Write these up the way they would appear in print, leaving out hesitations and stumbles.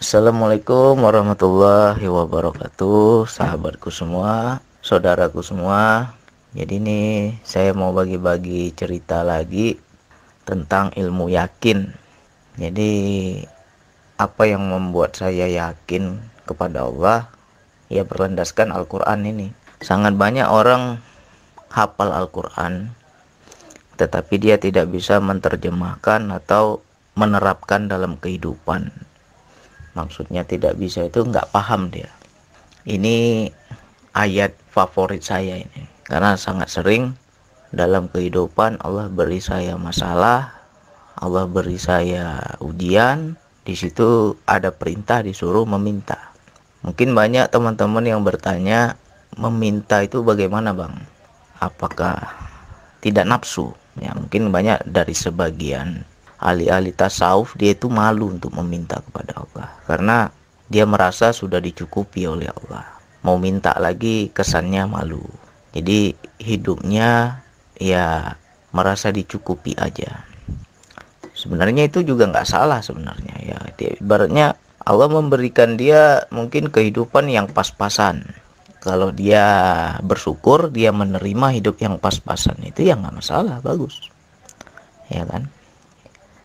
Assalamualaikum warahmatullahi wabarakatuh, sahabatku semua, saudaraku semua. Jadi nih saya mau bagi-bagi cerita lagi tentang ilmu yakin. Jadi apa yang membuat saya yakin kepada Allah? Ya berlandaskan Al-Quran ini. Sangat banyak orang hafal Al-Quran, tetapi dia tidak bisa menerjemahkan atau menerapkan dalam kehidupan. Maksudnya tidak bisa itu nggak paham dia. Ini ayat favorit saya ini. Karena sangat sering dalam kehidupan Allah beri saya masalah, Allah beri saya ujian. Di situ ada perintah disuruh meminta. Mungkin banyak teman-teman yang bertanya, meminta itu bagaimana bang? Apakah tidak nafsu? Ya mungkin banyak dari sebagian ahli-ahli tasawuf dia itu malu untuk meminta kepada Allah karena dia merasa sudah dicukupi oleh Allah. Mau minta lagi kesannya malu. Jadi hidupnya ya merasa dicukupi aja. Sebenarnya itu juga nggak salah sebenarnya ya. Dia, ibaratnya Allah memberikan dia mungkin kehidupan yang pas-pasan. Kalau dia bersyukur, dia menerima hidup yang pas-pasan, itu ya nggak masalah, bagus, ya kan?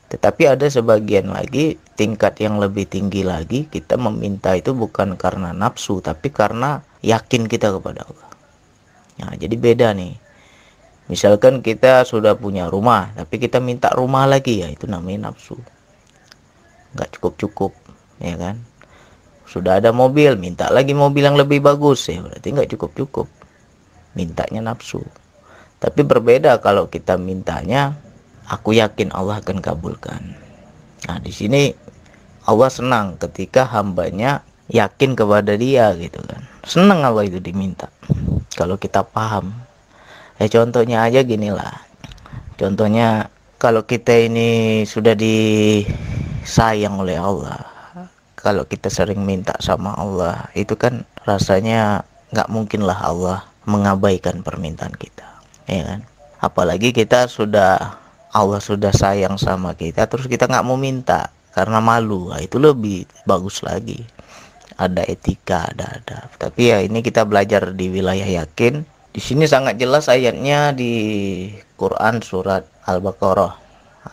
Tetapi ada sebagian lagi tingkat yang lebih tinggi lagi, kita meminta itu bukan karena nafsu, tapi karena yakin kita kepada Allah. Nah, jadi beda nih. Misalkan kita sudah punya rumah, tapi kita minta rumah lagi, ya itu namanya nafsu. Nggak cukup-cukup, ya kan? Sudah ada mobil, minta lagi mobil yang lebih bagus, ya berarti nggak cukup-cukup. Mintanya nafsu. Tapi berbeda kalau kita mintanya, aku yakin Allah akan kabulkan. Nah, di sini Allah senang ketika hambanya yakin kepada dia gitu kan. Senang Allah itu diminta. Kalau kita paham. Contohnya aja gini lah. Contohnya kalau kita ini sudah disayang oleh Allah, kalau kita sering minta sama Allah, itu kan rasanya nggak mungkin lah Allah mengabaikan permintaan kita, ya kan? Apalagi Allah sudah sayang sama kita, terus kita nggak mau minta karena malu, nah, itu lebih bagus lagi. Ada etika, ada adab. Tapi ya ini kita belajar di wilayah yakin. Di sini sangat jelas ayatnya di Quran surat Al-Baqarah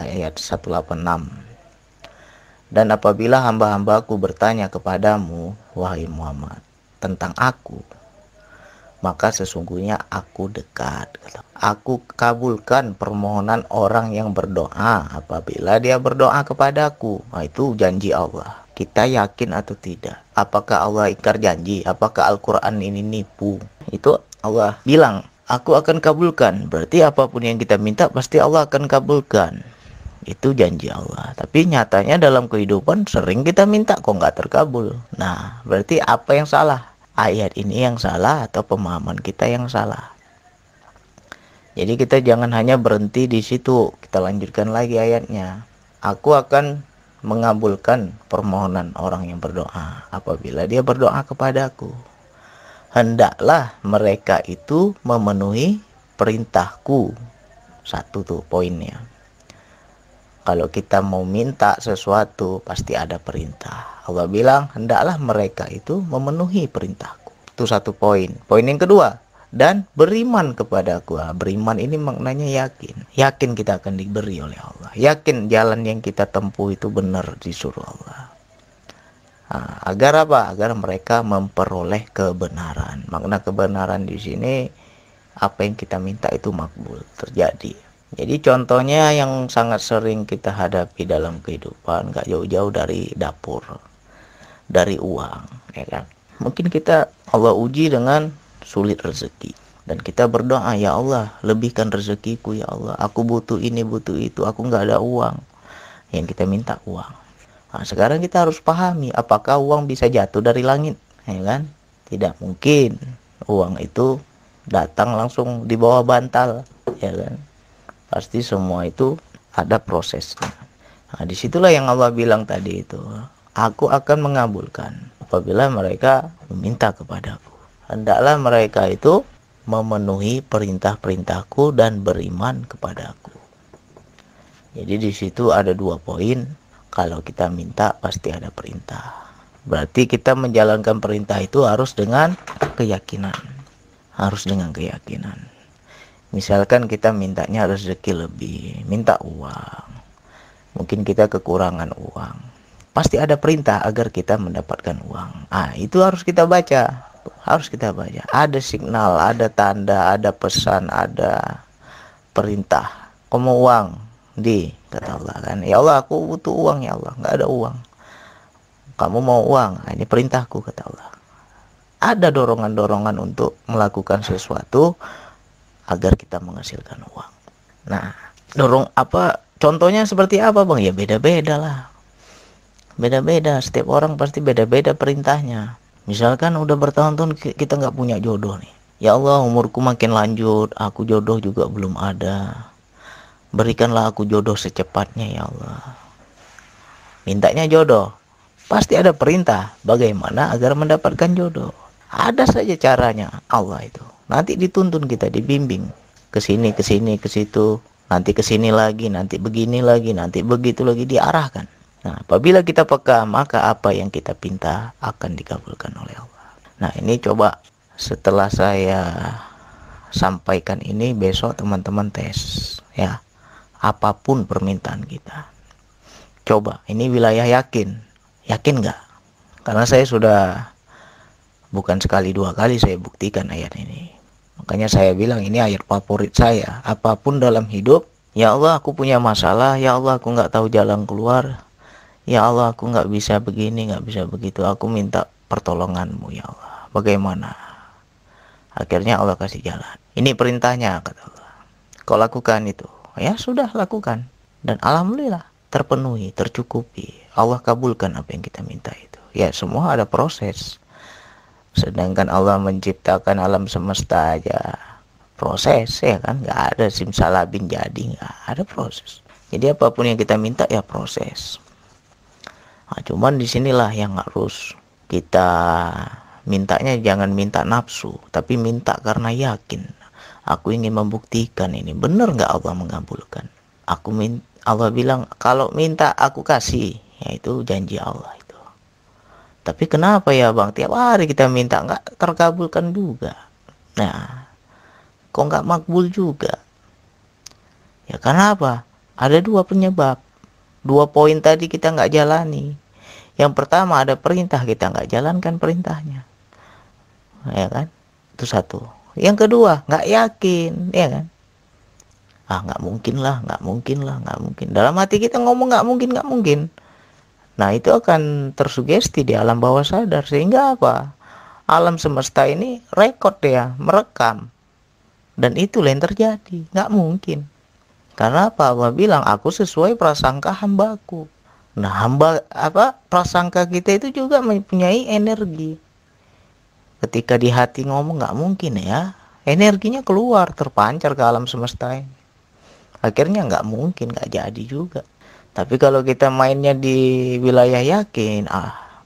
ayat 186. Dan apabila hamba-hambaku bertanya kepadamu, wahai Muhammad, tentang aku, maka sesungguhnya aku dekat. Aku kabulkan permohonan orang yang berdoa apabila dia berdoa kepadaku. Nah, itu janji Allah. Kita yakin atau tidak? Apakah Allah ingkar janji? Apakah Al-Quran ini nipu? Itu Allah bilang, aku akan kabulkan. Berarti apapun yang kita minta pasti Allah akan kabulkan. Itu janji Allah. Tapi nyatanya dalam kehidupan sering kita minta kok nggak terkabul. Nah, berarti apa yang salah? Ayat ini yang salah atau pemahaman kita yang salah? Jadi kita jangan hanya berhenti di situ. Kita lanjutkan lagi ayatnya. Aku akan mengabulkan permohonan orang yang berdoa apabila dia berdoa kepadaku. Hendaklah mereka itu memenuhi perintahku. Satu tuh poinnya. Kalau kita mau minta sesuatu, pasti ada perintah. Allah bilang, hendaklah mereka itu memenuhi perintahku. Itu satu poin. Poin yang kedua, dan beriman kepadaku. Beriman ini maknanya yakin. Yakin kita akan diberi oleh Allah. Yakin jalan yang kita tempuh itu benar disuruh Allah. Nah, agar apa? Agar mereka memperoleh kebenaran. Makna kebenaran di sini, apa yang kita minta itu makbul, terjadi. Jadi contohnya yang sangat sering kita hadapi dalam kehidupan, gak jauh-jauh dari dapur, dari uang, ya kan? Mungkin kita Allah uji dengan sulit rezeki, dan kita berdoa, ya Allah lebihkan rezekiku ya Allah, aku butuh ini butuh itu, aku gak ada uang. Yang kita minta uang. Nah, sekarang kita harus pahami, apakah uang bisa jatuh dari langit, ya kan? Tidak mungkin. Uang itu datang langsung di bawah bantal, ya kan? Pasti semua itu ada prosesnya. Nah, disitulah yang Allah bilang tadi itu, aku akan mengabulkan apabila mereka meminta kepadaku. Hendaklah mereka itu memenuhi perintah-perintahku dan beriman kepadaku. Jadi di situ ada dua poin. Kalau kita minta pasti ada perintah. Berarti kita menjalankan perintah itu harus dengan keyakinan. Harus dengan keyakinan. Misalkan kita mintanya rezeki lebih, minta uang. Mungkin kita kekurangan uang. Pasti ada perintah agar kita mendapatkan uang. Itu harus kita baca. Harus kita baca. Ada signal, ada tanda, ada pesan, ada perintah. Kau mau uang? Kata Allah kan. Ya Allah, aku butuh uang ya Allah. Nggak ada uang. Kamu mau uang? Ini perintahku, kata Allah. Ada dorongan-dorongan untuk melakukan sesuatu agar kita menghasilkan uang. Nah, contohnya seperti apa, Bang? Ya beda-beda lah. Beda-beda, setiap orang pasti beda-beda perintahnya. Misalkan udah bertahun-tahun kita nggak punya jodoh nih. Ya Allah, umurku makin lanjut, aku jodoh juga belum ada. Berikanlah aku jodoh secepatnya ya Allah. Mintanya jodoh. Pasti ada perintah bagaimana agar mendapatkan jodoh. Ada saja caranya Allah itu. Nanti dituntun kita, dibimbing ke sini, ke sini, ke situ, nanti ke sini lagi, nanti begini lagi, nanti begitu lagi, diarahkan. Nah, apabila kita peka, maka apa yang kita pinta akan dikabulkan oleh Allah. Nah, ini coba setelah saya sampaikan ini, besok teman-teman tes ya. Apapun permintaan kita. Coba, ini wilayah yakin. Yakin nggak? Karena saya sudah bukan sekali dua kali saya buktikan ayat ini. Makanya saya bilang ini ayat favorit saya. Apapun dalam hidup, ya Allah aku punya masalah, ya Allah aku nggak tahu jalan keluar, ya Allah aku nggak bisa begini, nggak bisa begitu, aku minta pertolonganmu ya Allah. Bagaimana? Akhirnya Allah kasih jalan. Ini perintahnya, kata Allah. Kau lakukan itu. Ya sudah, lakukan. Dan alhamdulillah terpenuhi, tercukupi. Allah kabulkan apa yang kita minta itu. Ya semua ada proses. Sedangkan Allah menciptakan alam semesta aja proses ya kan, nggak ada simsalabim jadi, nggak ada proses. Jadi apapun yang kita minta ya proses. Nah, cuman disinilah yang harus kita mintanya, jangan minta nafsu, tapi minta karena yakin. Aku ingin membuktikan ini benar nggak Allah mengabulkan. Allah bilang kalau minta aku kasih, yaitu janji Allah itu. Tapi kenapa ya Bang, tiap hari kita minta nggak terkabulkan juga. Nah, kok nggak makbul juga? Ya karena apa? Ada dua penyebab. Dua poin tadi kita nggak jalani. Yang pertama ada perintah, kita nggak jalankan perintahnya. Ya kan? Itu satu. Yang kedua, nggak yakin, ya kan? Nggak mungkin lah, nggak mungkin lah, nggak mungkin. Dalam hati kita ngomong nggak mungkin, nggak mungkin. Nah itu akan tersugesti di alam bawah sadar, sehingga apa? Alam semesta ini rekod ya, merekam. Dan itulah yang terjadi, nggak mungkin. Karena apa? Allah bilang aku sesuai prasangka hambaku. Nah prasangka kita itu juga mempunyai energi. Ketika di hati ngomong nggak mungkin ya, energinya keluar, terpancar ke alam semesta ini. Akhirnya nggak mungkin, nggak jadi juga. Tapi kalau kita mainnya di wilayah yakin,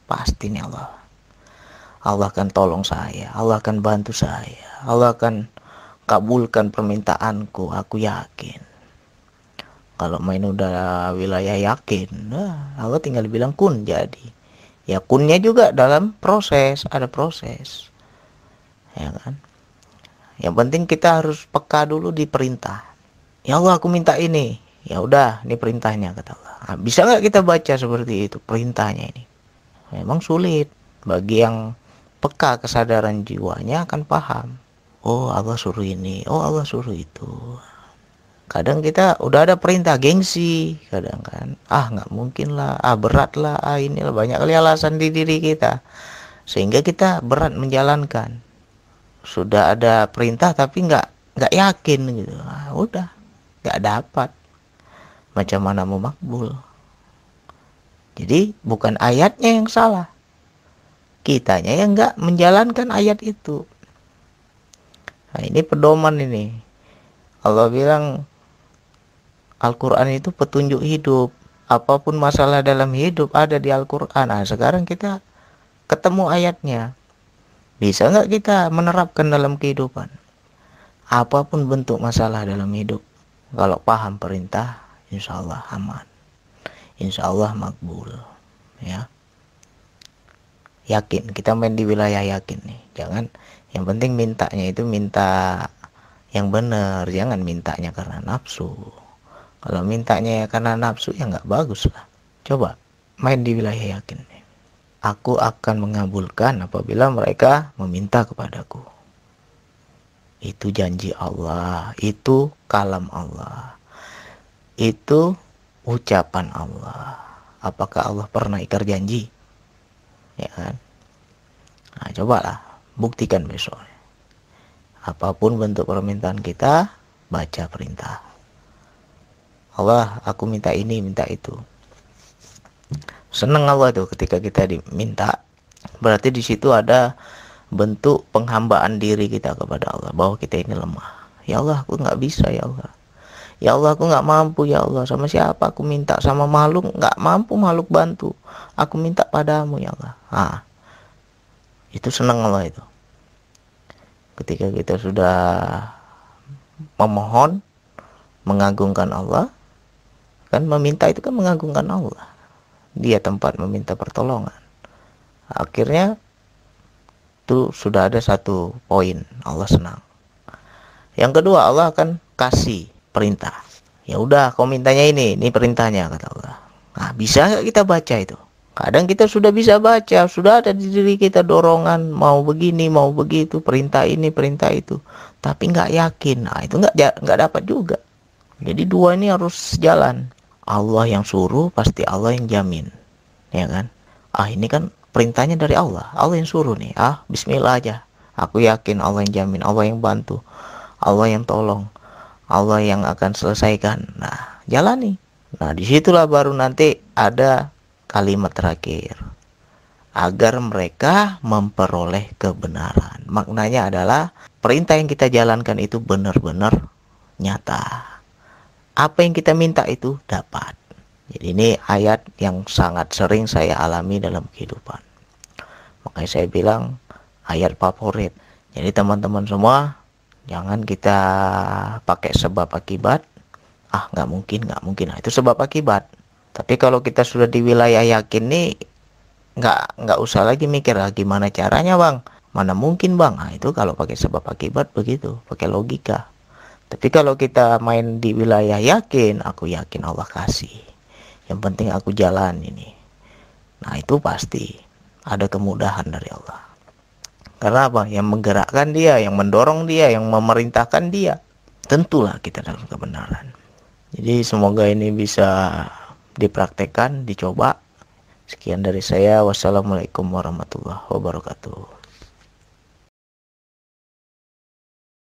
pasti nih Allah akan tolong saya, Allah akan bantu saya, Allah akan kabulkan permintaanku, aku yakin. Kalau main udah wilayah yakin, Allah tinggal bilang kun jadi. Ya kunnya juga dalam proses, ada proses. Ya kan? Yang penting kita harus peka dulu di perintah. Ya Allah aku minta ini. Ya udah, ini perintahnya, kata Allah. Bisa nggak kita baca seperti itu perintahnya ini? Memang sulit. Bagi yang peka kesadaran jiwanya akan paham. Oh Allah suruh ini, oh Allah suruh itu. Kadang kita udah ada perintah, gengsi. Kadang kan, nggak mungkin lah, berat lah, inilah, banyak kali alasan di diri kita. Sehingga kita berat menjalankan. Sudah ada perintah tapi nggak yakin gitu. Udah, nggak dapat. Macam mana mau makbul? Jadi bukan ayatnya yang salah, kitanya yang nggak menjalankan ayat itu. Nah ini pedoman ini. Allah bilang Al-Quran itu petunjuk hidup. Apapun masalah dalam hidup ada di Al-Quran. Nah sekarang kita ketemu ayatnya. Bisa nggak kita menerapkan dalam kehidupan? Apapun bentuk masalah dalam hidup, kalau paham perintah, insya Allah aman, insya Allah makbul, ya. yakin. Kita main di wilayah yakin nih. Jangan, yang penting mintanya itu minta yang benar, jangan mintanya karena nafsu. Kalau mintanya ya karena nafsu ya nggak bagus lah. Coba main di wilayah yakin. Aku akan mengabulkan apabila mereka meminta kepadaku. Itu janji Allah, itu kalam Allah, itu ucapan Allah. Apakah Allah pernah ingkar janji? Ya kan? Nah, cobalah buktikan besok. Apapun bentuk permintaan kita, baca perintah. Allah, aku minta ini, minta itu. Senang Allah tuh ketika kita diminta. Berarti di situ ada bentuk penghambaan diri kita kepada Allah, bahwa kita ini lemah. Ya Allah, aku nggak bisa ya Allah. Ya Allah, aku nggak mampu ya Allah. Sama siapa aku minta? Sama makhluk nggak mampu makhluk bantu. Aku minta padamu ya Allah. Nah, itu senang Allah itu. Ketika kita sudah memohon, mengagungkan Allah, kan meminta itu kan mengagungkan Allah. Dia tempat meminta pertolongan. Akhirnya itu sudah ada satu poin, Allah senang. Yang kedua, Allah akan kasih perintah. Ya udah, kau mintanya ini perintahnya, kata Allah. Nah, bisa nggak kita baca itu? Kadang kita sudah bisa baca, sudah ada di diri kita dorongan mau begini, mau begitu, perintah ini, perintah itu, tapi nggak yakin. Nah, itu nggak dapat juga. Jadi dua ini harus jalan. Allah yang suruh, pasti Allah yang jamin, ya kan? Ini kan perintahnya dari Allah, Allah yang suruh nih. Bismillah aja. Aku yakin Allah yang jamin, Allah yang bantu, Allah yang tolong, Allah yang akan selesaikan. Nah, jalani. Nah, disitulah baru nanti ada kalimat terakhir, agar mereka memperoleh kebenaran. Maknanya adalah perintah yang kita jalankan itu benar-benar nyata. Apa yang kita minta itu dapat. Jadi ini ayat yang sangat sering saya alami dalam kehidupan. Makanya saya bilang ayat favorit. Jadi teman-teman semua, jangan kita pakai sebab akibat. Nggak mungkin. Nah, itu sebab akibat. Tapi kalau kita sudah di wilayah yakin nih, nggak usah lagi mikir gimana caranya bang. Mana mungkin bang. Nah, itu kalau pakai sebab akibat begitu, pakai logika. Tapi kalau kita main di wilayah yakin, aku yakin Allah kasih. Yang penting aku jalan ini. Nah, itu pasti ada kemudahan dari Allah. Karena apa? Yang menggerakkan dia, yang mendorong dia, yang memerintahkan dia. Tentulah kita dalam kebenaran. Jadi semoga ini bisa dipraktekkan, dicoba. Sekian dari saya. Wassalamualaikum warahmatullahi wabarakatuh.